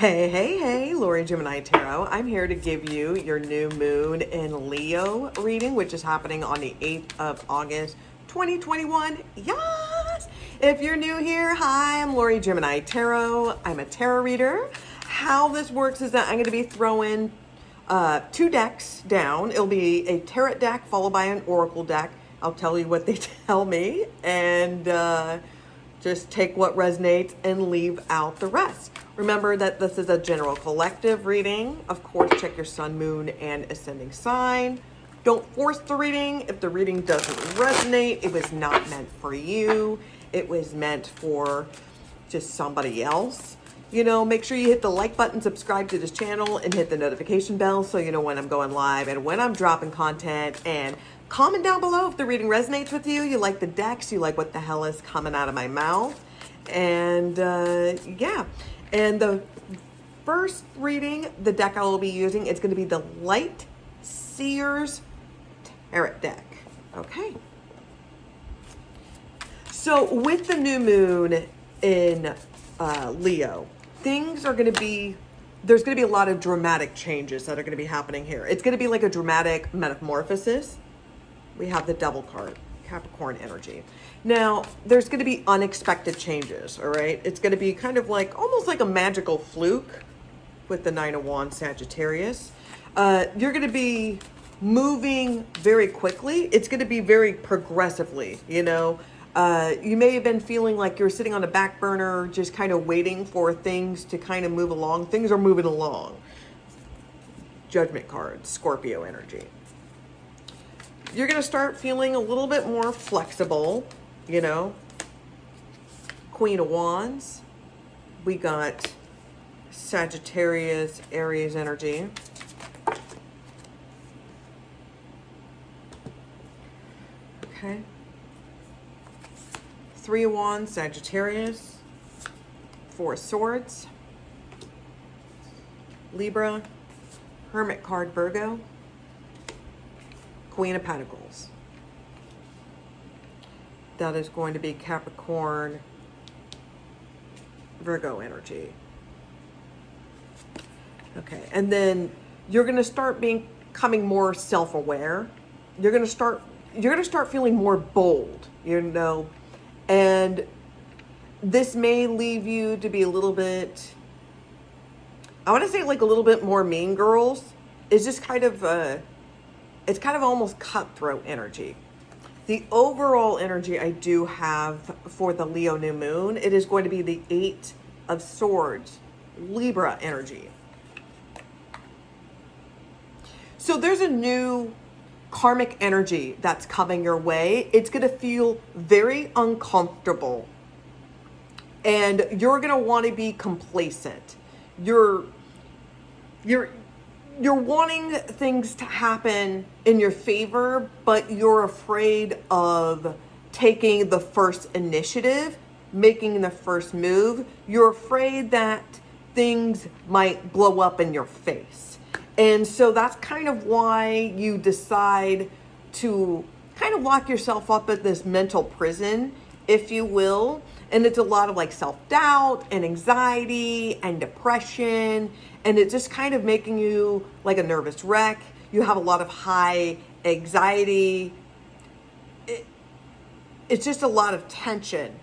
Hey, Lori Gemini Tarot. I'm here to give you your new moon in Leo reading, which is happening on the 8th of August, 2021. Yes! If you're new here, hi, I'm Lori Gemini Tarot. I'm a tarot reader. How this works is that I'm going to be throwing two decks down. It'll be a tarot deck followed by an oracle deck. I'll tell you what they tell me, and just take what resonates and leave out the rest. Remember that this is a general collective reading. Of course, check your sun, moon, and ascending sign. Don't force the reading. If the reading doesn't resonate, it was not meant for you. It was meant for just somebody else. You know, make sure you hit the like button, subscribe to this channel, and hit the notification bell so you know when I'm going live and when I'm dropping content. And comment down below if the reading resonates with you. You like the decks, you like what the hell is coming out of my mouth. And yeah. And the first reading, the deck I will be using, it's going to be the Light Seers Tarot deck. Okay. So with the new moon in Leo, things are going to be, there's going to be a lot of dramatic changes that are going to be happening here. It's going to be like a dramatic metamorphosis. We have the Devil card, Capricorn energy. Now, there's going to be unexpected changes, all right? It's going to be kind of like, almost like a magical fluke with the Nine of Wands, Sagittarius. You're going to be moving very quickly. It's going to be very progressively, you know? You may have been feeling like you're sitting on a back burner, just kind of waiting for things to kind of move along. Things are moving along. Judgment card, Scorpio energy. You're going to start feeling a little bit more flexible, you know. Queen of Wands. We got Sagittarius, Aries energy. Okay. Three of Wands, Sagittarius. Four of Swords. Libra. Hermit card, Virgo. Queen of Pentacles. That is going to be Capricorn, Virgo energy. Okay, and then you're going to start becoming more self-aware. You're going to start feeling more bold, you know, and this may leave you to be a little bit, I want to say like a little bit more Mean Girls. It's just kind of it's kind of almost cutthroat energy. The overall energy I do have for the Leo new moon, it is going to be the Eight of Swords, Libra energy. So there's a new karmic energy that's coming your way. It's going to feel very uncomfortable. And you're going to want to be complacent. You're wanting things to happen in your favor, but you're afraid of taking the first initiative, making the first move. You're afraid that things might blow up in your face. And so that's kind of why you decide to kind of lock yourself up at this mental prison, if you will. And it's a lot of like self-doubt and anxiety and depression. And it's just kind of making you like a nervous wreck. You have a lot of high anxiety. It's just a lot of tension.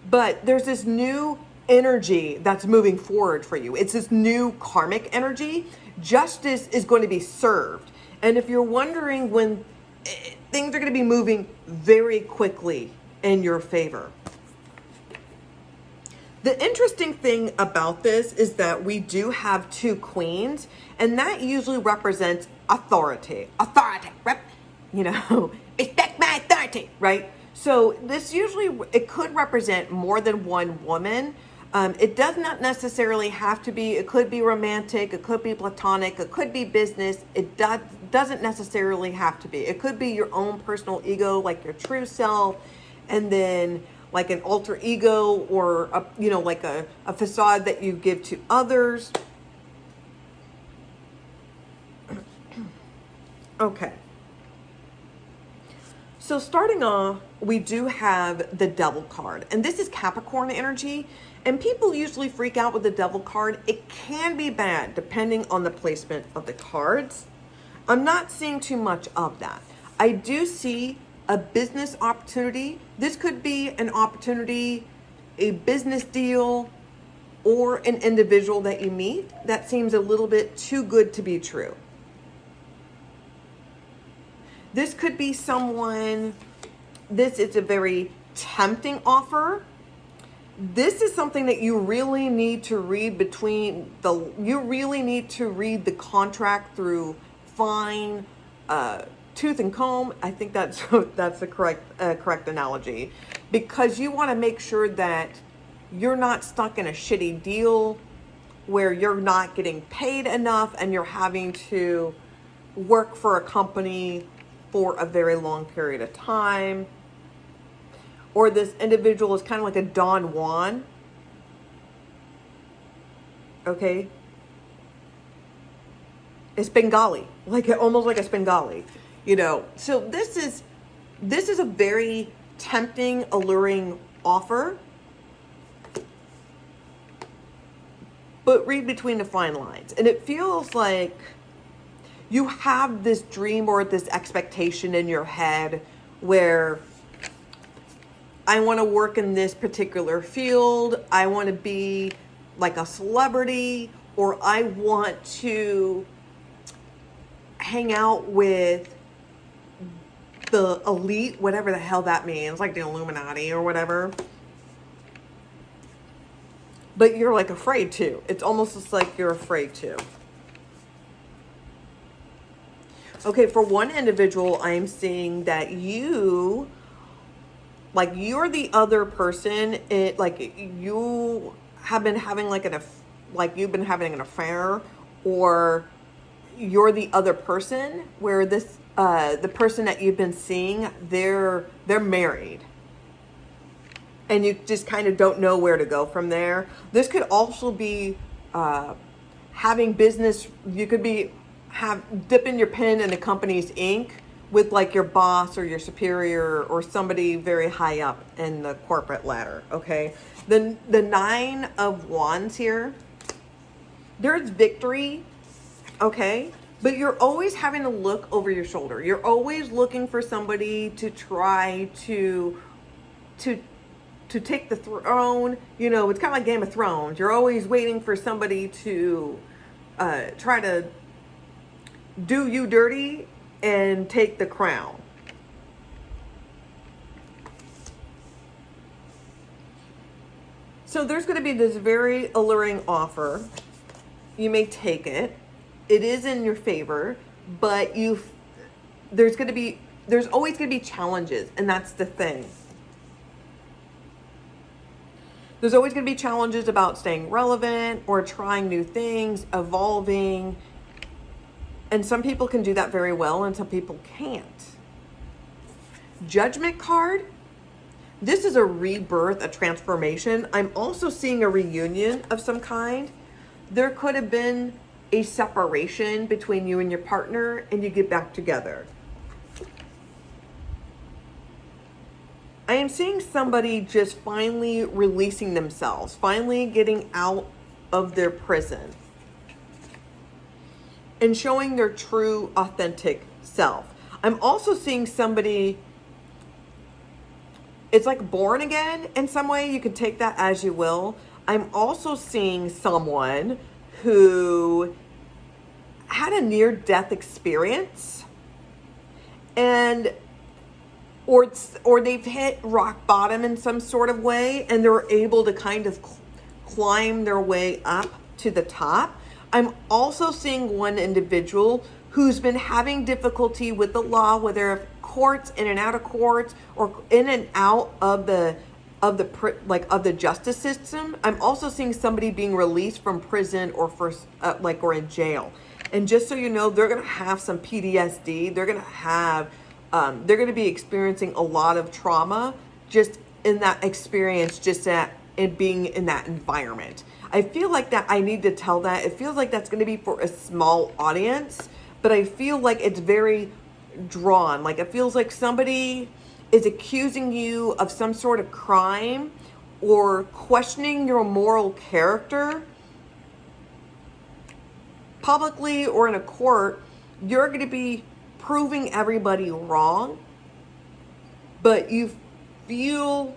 But there's this new energy that's moving forward for you. It's this new karmic energy. Justice is going to be served. And if you're wondering when things are going to be moving very quickly in your favor. The interesting thing about this is that we do have two queens, and that usually represents authority. You know, respect my authority, right? So this usually, it could represent more than one woman. It does not necessarily have to be, it could be romantic, it could be platonic, it could be business. It doesn't necessarily have to be. It could be your own personal ego, like your true self, and then like an alter ego or, you know, like a facade that you give to others. Okay. So starting off, we do have the Devil card. And this is Capricorn energy. And people usually freak out with the devil card. It can be bad depending on the placement of the cards. I'm not seeing too much of that. I do see a business opportunity. This could be an opportunity, a business deal, or an individual that you meet that seems a little bit too good to be true. This could be someone, this is a very tempting offer. This is something that you really need to read you really need to read the contract through fine tooth and comb. I think that's the correct analogy, because you want to make sure that you're not stuck in a shitty deal where you're not getting paid enough and you're having to work for a company for a very long period of time. Or this individual is kind of like a Don Juan. Okay? It's Bengali. Almost like a Bengali. So this is a very tempting, alluring offer. But read between the fine lines. And it feels like you have this dream or this expectation in your head where I want to work in this particular field. I want to be like a celebrity, or I want to hang out with the elite, whatever the hell that means, like the Illuminati or whatever. But you're like afraid to. It's almost just like you're afraid to. Okay, for one individual, I'm seeing that you're the other person. You have been having you've been having an affair, or you're the other person where the person that you've been seeing, they're married. And you just kind of don't know where to go from there. This could also be having business. You could be dipping your pen in the company's ink with like your boss or your superior or somebody very high up in the corporate ladder. Okay, the 9 of Wands here. There's victory. Okay. But you're always having to look over your shoulder. You're always looking for somebody to try to take the throne. It's kind of like Game of Thrones. You're always waiting for somebody to try to do you dirty and take the crown. So there's going to be this very alluring offer. You may take it. It is in your favor, but there's always going to be challenges, and that's the thing. There's always going to be challenges about staying relevant or trying new things, evolving. And some people can do that very well and some people can't. Judgment card. This is a rebirth, a transformation. I'm also seeing a reunion of some kind. There could have been a separation between you and your partner and you get back together. I am seeing somebody just finally releasing themselves, finally getting out of their prison and showing their true, authentic self. I'm also seeing somebody, it's like born again in some way. You can take that as you will. I'm also seeing someone who had a near-death experience or they've hit rock bottom in some sort of way and they're able to kind of climb their way up to the top. I'm also seeing one individual who's been having difficulty with the law, whether courts, in and out of courts, or in and out of the justice system. I'm also seeing somebody being released from prison or or in jail. And just so you know, they're going to have some PTSD. They're going to be experiencing a lot of trauma just in that experience, just in being in that environment. I feel like that I need to tell that. It feels like that's going to be for a small audience, but I feel like it's very drawn. Like it feels like somebody is accusing you of some sort of crime, or questioning your moral character publicly or in a court, you're going to be proving everybody wrong, but you feel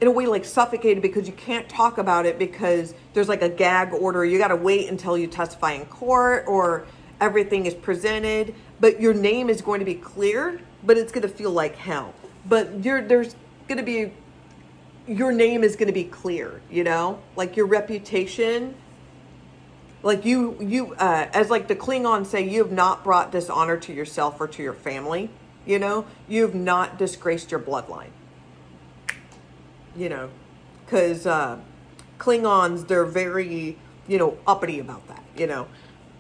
in a way like suffocated because you can't talk about it because there's like a gag order. You got to wait until you testify in court or everything is presented, but your name is going to be clear, but it's going to feel like hell. But there's going to be, your name is going to be clear, you know, like your reputation, like you as like the Klingons say, you have not brought dishonor to yourself or to your family, you know, you have not disgraced your bloodline, you know, because Klingons, they're very, you know, uppity about that, you know.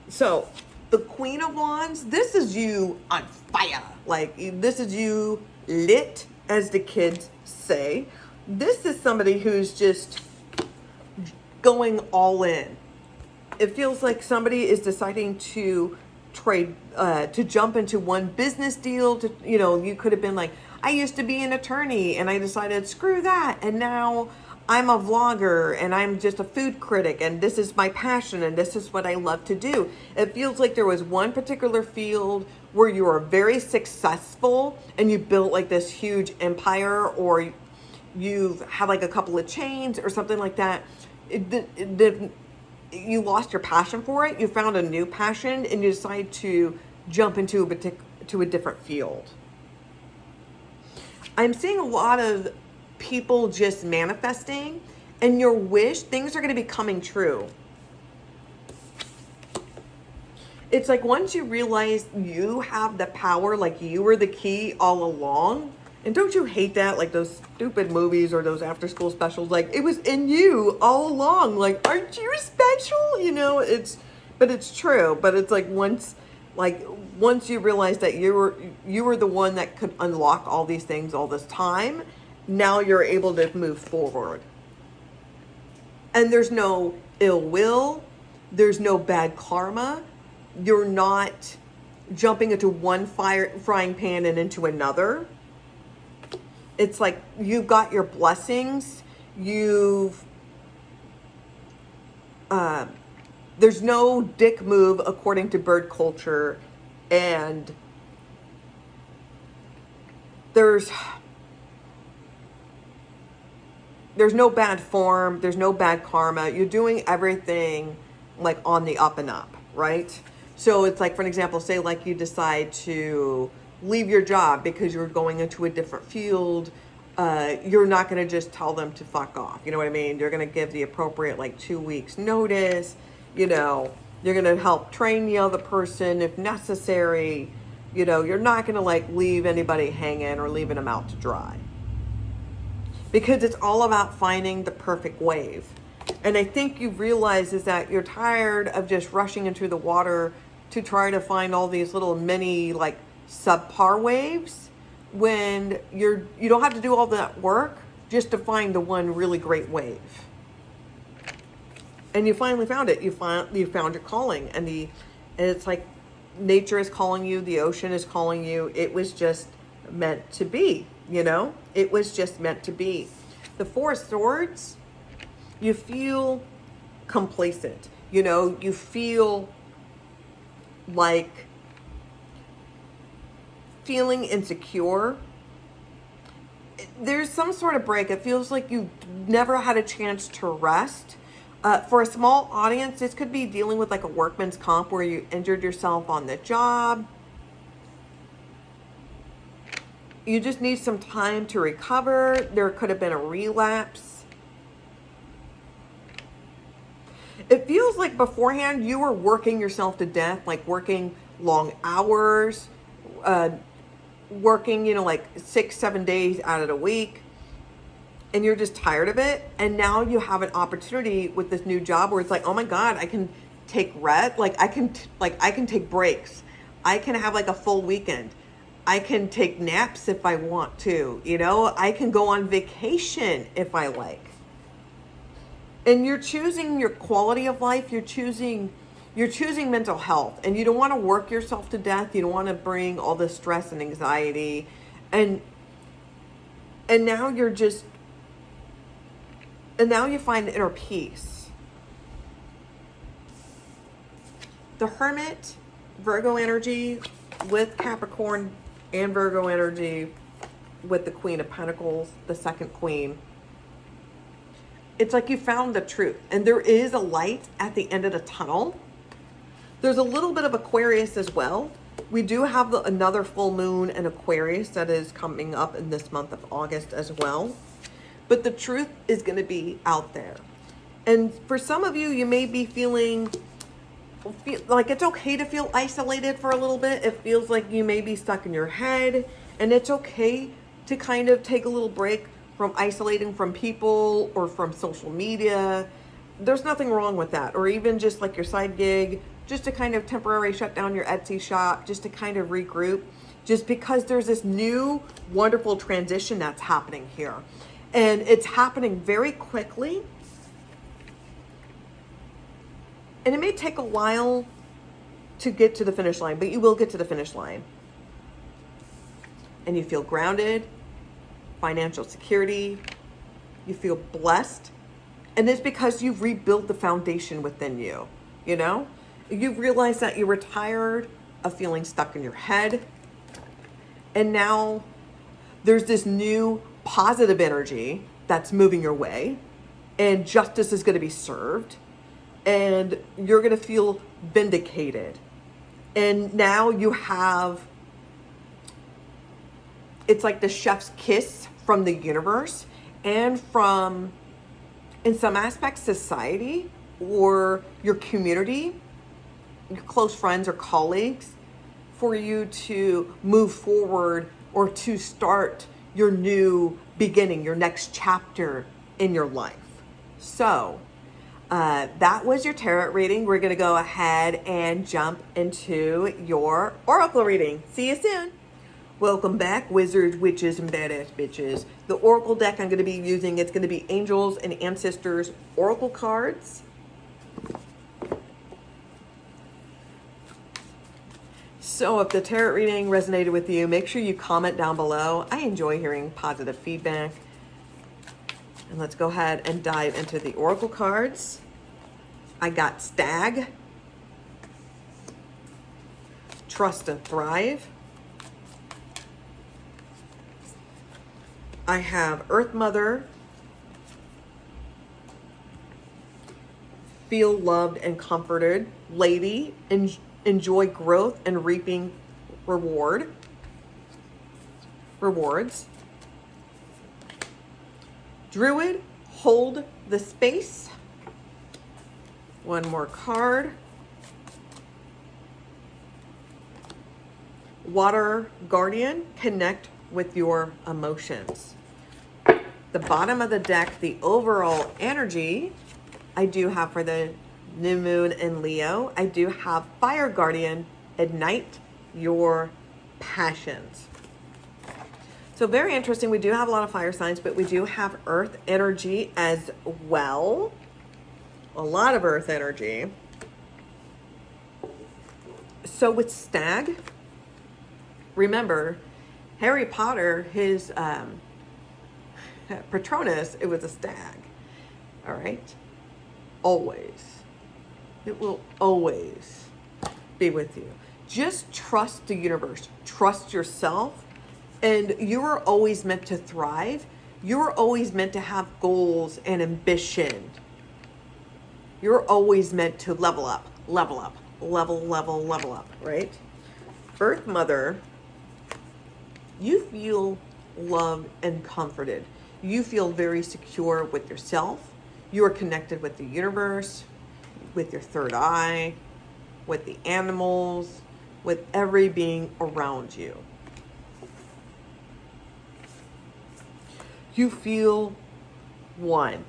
So the Queen of Wands, this is you on fire. Like, this is you lit, as the kids say. This is somebody who's just going all in. It feels like somebody is deciding to trade, to jump into one business deal. To, you know, you could have been like, I used to be an attorney and I decided, screw that. And now I'm a vlogger and I'm just a food critic and this is my passion and this is what I love to do. It feels like there was one particular field where you were very successful and you built like this huge empire, or you've had like a couple of chains or something like that. You lost your passion for it. You found a new passion and you decide to jump into a different field. I'm seeing a lot of people just manifesting, and your wish, things are going to be coming true. It's like once you realize you have the power, like you were the key all along. And don't you hate that? Like those stupid movies or those after school specials, like it was in you all along. Like, aren't you special? You know, but it's true. But it's like once you realize that you were the one that could unlock all these things all this time, now you're able to move forward. And there's no ill will, there's no bad karma. You're not jumping into one frying pan and into another. It's like you've got your blessings. There's no dick move according to bird culture, and there's no bad form, there's no bad karma. You're doing everything like on the up and up, right? So it's like, for an example, say like you decide to leave your job because you're going into a different field. You're not going to just tell them to fuck off. You know what I mean? You're going to give the appropriate like 2 weeks notice. You know, you're going to help train the other person if necessary. You know, you're not going to like leave anybody hanging or leaving them out to dry. Because it's all about finding the perfect wave. And I think you realize is that you're tired of just rushing into the water to try to find all these little mini like subpar waves, when you don't have to do all that work just to find the one really great wave. And you finally found it. You found your calling, and it's like nature is calling you, the ocean is calling you. It was just meant to be, you know? It was just meant to be. The Four of Swords, you feel complacent. You know, you feel like feeling insecure. There's some sort of break. It feels like you never had a chance to rest. For a small audience, this could be dealing with like a workman's comp where you injured yourself on the job. You just need some time to recover. There could have been a relapse. It feels like beforehand you were working yourself to death, like working long hours, working, you know, like 6-7 days out of the week, and you're just tired of it. And now you have an opportunity with this new job where it's like, oh my God, I can take rest. Like I can take breaks. I can have like a full weekend. I can take naps if I want to, you know, I can go on vacation if I like. And you're choosing your quality of life. You're choosing mental health, and you don't want to work yourself to death. You don't want to bring all the stress and anxiety, and And now and now you find inner peace. The Hermit, Virgo energy with Capricorn and Virgo energy with the Queen of Pentacles, the second queen. It's like you found the truth, and there is a light at the end of the tunnel. There's a little bit of Aquarius as well. We do have another full moon in Aquarius that is coming up in this month of August as well. But the truth is going to be out there. And for some of you, you may be feeling like it's okay to feel isolated for a little bit. It feels like you may be stuck in your head, and it's okay to kind of take a little break from isolating from people or from social media. There's nothing wrong with that. Or even just like your side gig, just to kind of temporarily shut down your Etsy shop, just to kind of regroup, just because there's this new wonderful transition that's happening here. And it's happening very quickly. And it may take a while to get to the finish line, but you will get to the finish line. And you feel grounded, financial security, you feel blessed. And it's because you've rebuilt the foundation within you, you know? You realize that you were tired of feeling stuck in your head. And now there's this new positive energy that's moving your way. And justice is going to be served. And you're going to feel vindicated. And now you have, it's like the chef's kiss from the universe and from, in some aspects, society or your community, your close friends or colleagues, for you to move forward or to start your new beginning, your next chapter in your life. So that was your tarot reading. We're going to go ahead and jump into your oracle reading. See you soon. Welcome back, wizards, witches, and badass bitches. The oracle deck I'm going to be using, it's going to be Angels and Ancestors oracle cards. So if the tarot reading resonated with you, make sure you comment down below. I enjoy hearing positive feedback. And let's go ahead and dive into the oracle cards. I got Stag, Trust and Thrive. I have Earth Mother, Feel Loved and Comforted, Lady, Enjoy Growth and Reaping Rewards. Druid, Hold the Space. One more card. Water Guardian, Connect with your emotions. The bottom of the deck, the overall energy, I do have for the new moon in Leo, I do have Fire Guardian, Ignite your passions. So very interesting. We do have a lot of fire signs, but we do have earth energy as well. A lot of earth energy. So with Stag, remember, Harry Potter, his Patronus, it was a stag. All right? Always. It will always be with you. Just trust the universe. Trust yourself. And you are always meant to thrive. You're always meant to have goals and ambition. You're always meant to level up, level up, level up, right? Earth Mother, you feel loved and comforted. You feel very secure with yourself. You are connected with the universe, with your third eye, with the animals, with every being around you. You feel one.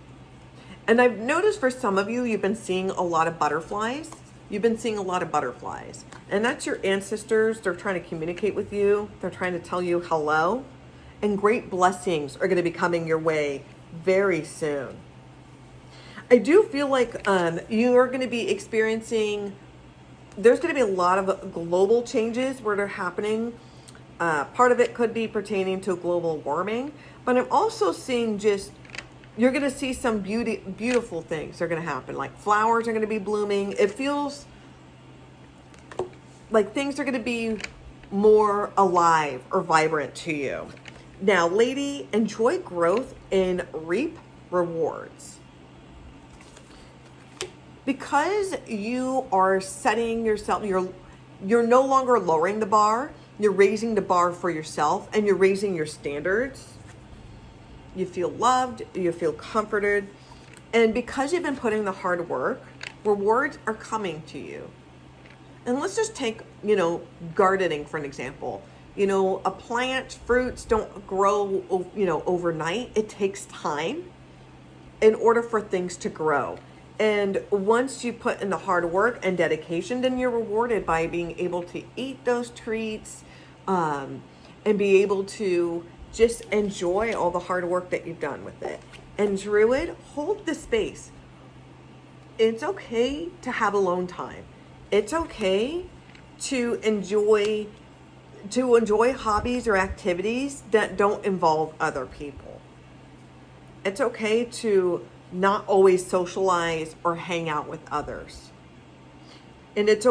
And I've noticed for some of you, you've been seeing a lot of butterflies. You've been seeing a lot of butterflies. And that's your ancestors. They're trying to communicate with you. They're trying to tell you hello. And great blessings are going to be coming your way very soon. I do feel like you are going to be experiencing, there's going to be a lot of global changes where they're happening. Part of it could be pertaining to global warming, But I'm also seeing just, you're going to see some beautiful things are going to happen. Like flowers are going to be blooming. It feels like things are going to be more alive or vibrant to you. Now, lady, enjoy growth and reap rewards. Because you are setting yourself, you're no longer lowering the bar, you're raising the bar for yourself, and you're raising your standards. You feel loved, you feel comforted, and because you've been putting the hard work, rewards are coming to you. And let's just take, gardening for an example. A plant, fruits don't grow, overnight. It takes time in order for things to grow. And once you put in the hard work and dedication, then you're rewarded by being able to eat those treats, and be able to just enjoy all the hard work that you've done with it. And Druid, hold the space. It's okay to have alone time. It's okay to enjoy hobbies or activities that don't involve other people. It's okay to not always socialize or hang out with others. And it's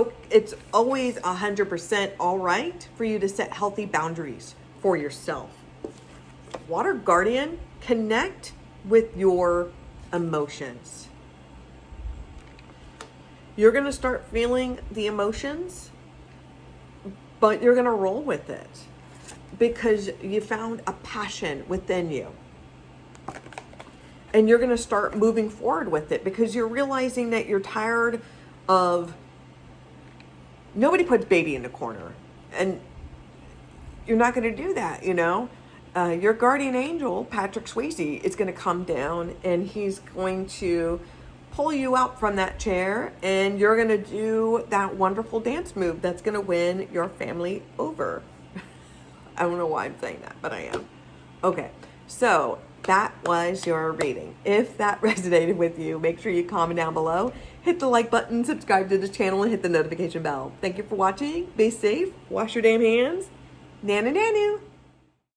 always 100% all right for you to set healthy boundaries for yourself. Water Guardian, connect with your emotions. You're going to start feeling the emotions, but you're going to roll with it because you found a passion within you. And you're going to start moving forward with it because you're realizing that you're tired of, nobody puts baby in the corner. And you're not going to do that, Your guardian angel, Patrick Swayze, is going to come down and he's going to pull you out from that chair and you're going to do that wonderful dance move that's going to win your family over. I don't know why I'm saying that, but I am. Okay, so that was your reading. If that resonated with you, make sure you comment down below, hit the like button, subscribe to the channel, and hit the notification bell. Thank you for watching. Be safe. Wash your damn hands. Nanu nanu.